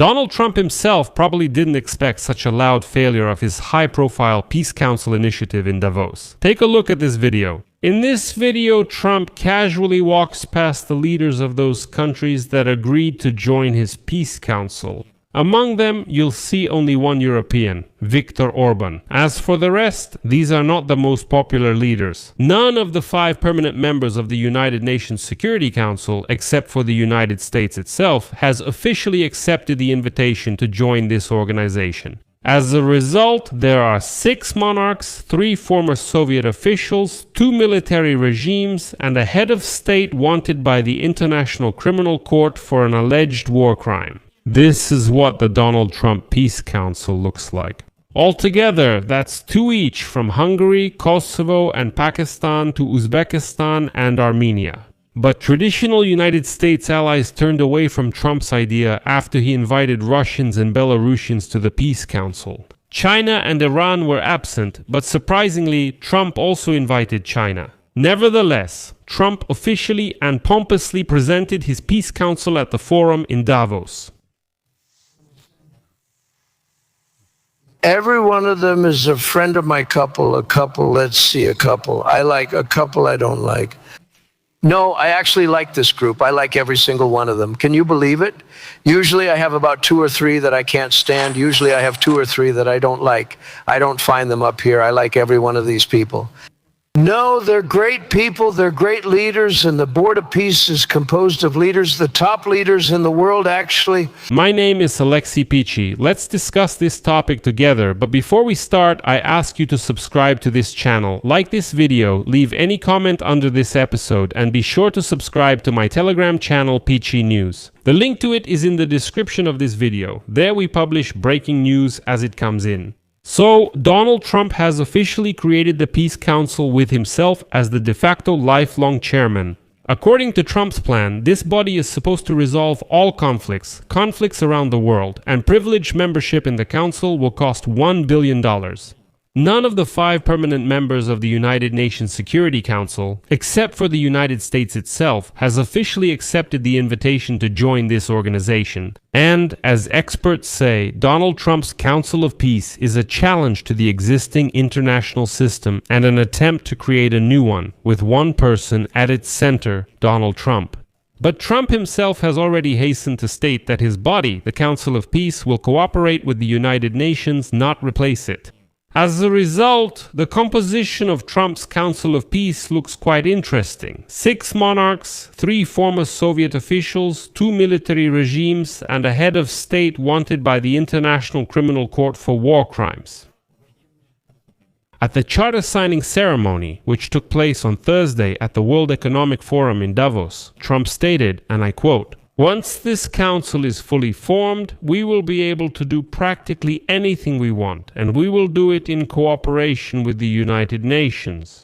Donald Trump himself probably didn't expect such a loud failure of his high-profile Peace Council initiative in Davos. Take a look at this video. In this video, Trump casually walks past the leaders of those countries that agreed to join his Peace Council. Among them, you'll see only one European, Viktor Orban. As for the rest, these are not the most popular leaders. None of the 5 permanent members of the United Nations Security Council, except for the United States itself, has officially accepted the invitation to join this organization. As a result, there are 6 monarchs, 3 former Soviet officials, 2 military regimes, and a head of state wanted by the International Criminal Court for an alleged war crime. This is what the Donald Trump Peace Council looks like. Altogether, that's 2 each from Hungary, Kosovo, and Pakistan to Uzbekistan and Armenia. But traditional United States allies turned away from Trump's idea after he invited Russians and Belarusians to the Peace Council. China and Iran were absent, but surprisingly, Trump also invited China. Nevertheless, Trump officially and pompously presented his Peace Council at the forum in Davos. Every one of them is a friend of my couple, let's see, a couple. I like a couple I don't like. No, I actually like this group. I like every single one of them. Can you believe it? Usually I have about 2 or 3 that I can't stand. Usually I have 2 or 3 that I don't like. I don't find them up here. I like every one of these people. No, they're great people, they're great leaders, and the Board of Peace is composed of leaders, the top leaders in the world, actually. My name is Alexei Pichi. Let's discuss this topic together, but before we start, I ask you to subscribe to this channel, like this video, leave any comment under this episode, and be sure to subscribe to my Telegram channel, Pichi News. The link to it is in the description of this video. There we publish breaking news as it comes in. So, Donald Trump has officially created the Peace Council with himself as the de facto lifelong chairman. According to Trump's plan, this body is supposed to resolve all conflicts around the world, and privileged membership in the council will cost $1 billion. None of the 5 permanent members of the United Nations Security Council, except for the United States itself, has officially accepted the invitation to join this organization. And, as experts say, Donald Trump's Council of Peace is a challenge to the existing international system and an attempt to create a new one, with one person at its center, Donald Trump. But Trump himself has already hastened to state that his body, the Council of Peace, will cooperate with the United Nations, not replace it. As a result, the composition of Trump's Council of Peace looks quite interesting. 6 monarchs, 3 former Soviet officials, 2 military regimes, and a head of state wanted by the International Criminal Court for war crimes. At the charter signing ceremony, which took place on Thursday at the World Economic Forum in Davos, Trump stated, and I quote, "Once this council is fully formed, we will be able to do practically anything we want, and we will do it in cooperation with the United Nations."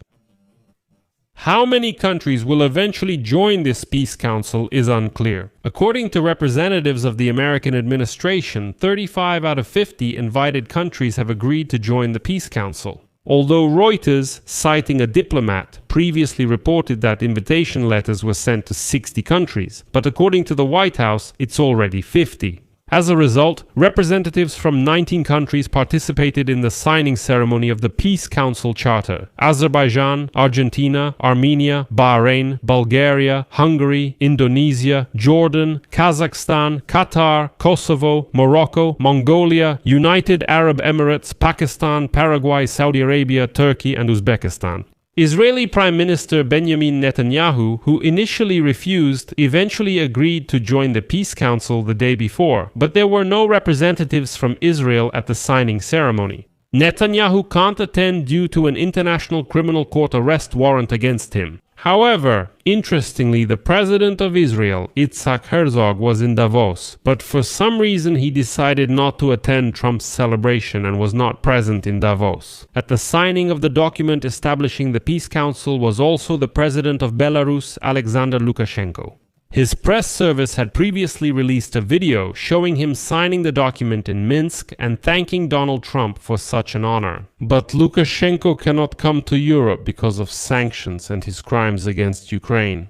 How many countries will eventually join this Peace Council is unclear. According to representatives of the American administration, 35 out of 50 invited countries have agreed to join the Peace Council. Although Reuters, citing a diplomat, previously reported that invitation letters were sent to 60 countries, but according to the White House, it's already 50. As a result, representatives from 19 countries participated in the signing ceremony of the Peace Council Charter. Azerbaijan, Argentina, Armenia, Bahrain, Bulgaria, Hungary, Indonesia, Jordan, Kazakhstan, Qatar, Kosovo, Morocco, Mongolia, United Arab Emirates, Pakistan, Paraguay, Saudi Arabia, Turkey, and Uzbekistan. Israeli Prime Minister Benjamin Netanyahu, who initially refused, eventually agreed to join the Peace Council the day before, but there were no representatives from Israel at the signing ceremony. Netanyahu can't attend due to an International Criminal Court arrest warrant against him. However, interestingly, the President of Israel, Yitzhak Herzog, was in Davos, but for some reason he decided not to attend Trump's celebration and was not present in Davos. At the signing of the document establishing the Peace Council was also the President of Belarus, Alexander Lukashenko. His press service had previously released a video showing him signing the document in Minsk and thanking Donald Trump for such an honor. But Lukashenko cannot come to Europe because of sanctions and his crimes against Ukraine.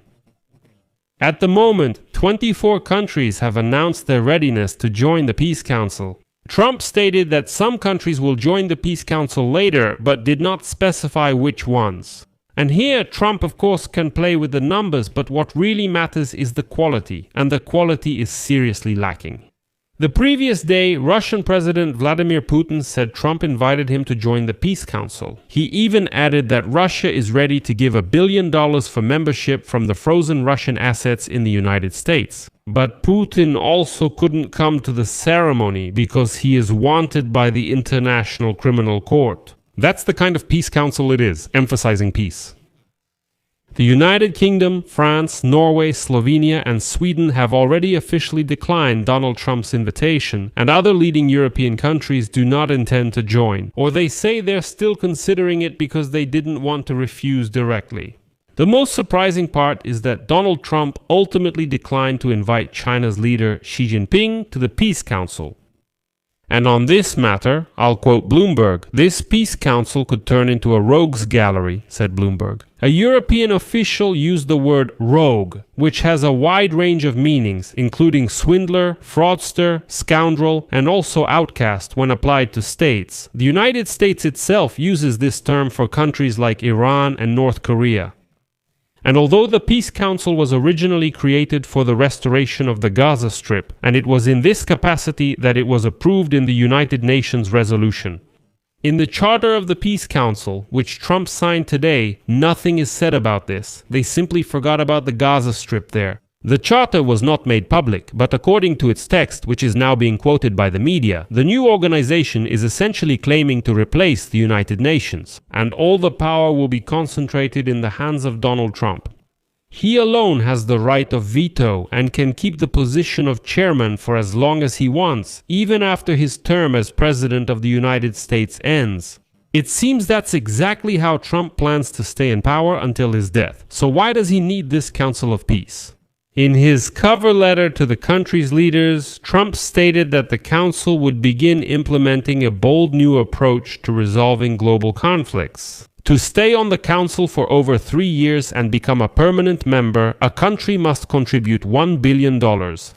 At the moment, 24 countries have announced their readiness to join the Peace Council. Trump stated that some countries will join the Peace Council later, but did not specify which ones. And here, Trump of course can play with the numbers, but what really matters is the quality, and the quality is seriously lacking. The previous day, Russian President Vladimir Putin said Trump invited him to join the Peace Council. He even added that Russia is ready to give $1 billion for membership from the frozen Russian assets in the United States. But Putin also couldn't come to the ceremony because he is wanted by the International Criminal Court. That's the kind of Peace Council it is, emphasizing peace. The United Kingdom, France, Norway, Slovenia, and Sweden have already officially declined Donald Trump's invitation, and other leading European countries do not intend to join, or they say they're still considering it because they didn't want to refuse directly. The most surprising part is that Donald Trump ultimately declined to invite China's leader Xi Jinping to the Peace Council. And on this matter, I'll quote Bloomberg, "This Peace Council could turn into a rogues gallery," said Bloomberg. A European official used the word rogue, which has a wide range of meanings, including swindler, fraudster, scoundrel, and also outcast when applied to states. The United States itself uses this term for countries like Iran and North Korea. And although the Peace Council was originally created for the restoration of the Gaza Strip, and it was in this capacity that it was approved in the United Nations resolution. In the Charter of the Peace Council, which Trump signed today, nothing is said about this. They simply forgot about the Gaza Strip there. The charter was not made public, but according to its text, which is now being quoted by the media, the new organization is essentially claiming to replace the United Nations, and all the power will be concentrated in the hands of Donald Trump. He alone has the right of veto and can keep the position of chairman for as long as he wants, even after his term as President of the United States ends. It seems that's exactly how Trump plans to stay in power until his death. So why does he need this Council of Peace? In his cover letter to the country's leaders, Trump stated that the council would begin implementing a bold new approach to resolving global conflicts. To stay on the council for over 3 years and become a permanent member, a country must contribute $1 billion.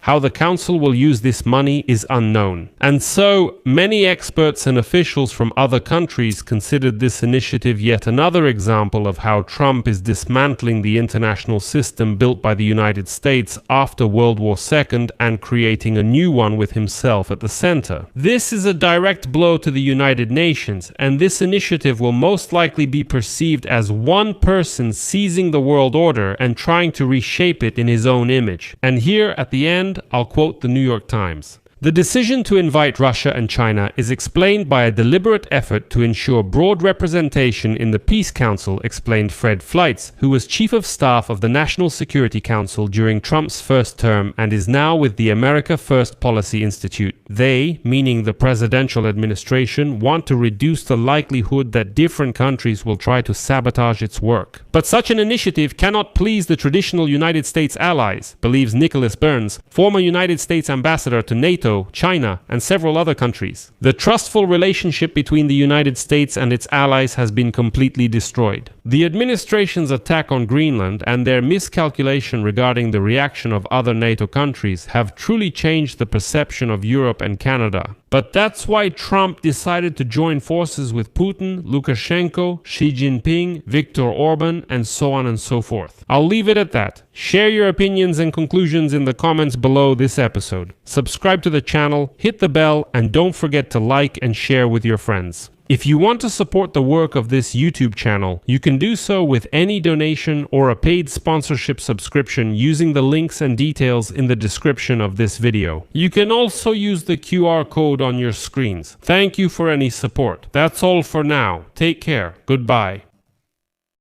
How the council will use this money is unknown. And so, many experts and officials from other countries considered this initiative yet another example of how Trump is dismantling the international system built by the United States after World War II and creating a new one with himself at the center. This is a direct blow to the United Nations, and this initiative will most likely be perceived as one person seizing the world order and trying to reshape it in his own image. And here at the end, I'll quote the New York Times. The decision to invite Russia and China is explained by a deliberate effort to ensure broad representation in the Peace Council, explained Fred Fleitz, who was Chief of Staff of the National Security Council during Trump's first term and is now with the America First Policy Institute. They, meaning the presidential administration, want to reduce the likelihood that different countries will try to sabotage its work. But such an initiative cannot please the traditional United States allies, believes Nicholas Burns, former United States ambassador to NATO, China, and several other countries. The trustful relationship between the United States and its allies has been completely destroyed. The administration's attack on Greenland and their miscalculation regarding the reaction of other NATO countries have truly changed the perception of Europe and Canada. But that's why Trump decided to join forces with Putin, Lukashenko, Xi Jinping, Viktor Orban, and so on and so forth. I'll leave it at that. Share your opinions and conclusions in the comments below this episode. Subscribe to the channel, hit the bell, and don't forget to like and share with your friends. If you want to support the work of this YouTube channel, you can do so with any donation or a paid sponsorship subscription using the links and details in the description of this video. You can also use the QR code on your screens. Thank you for any support. That's all for now. Take care. Goodbye.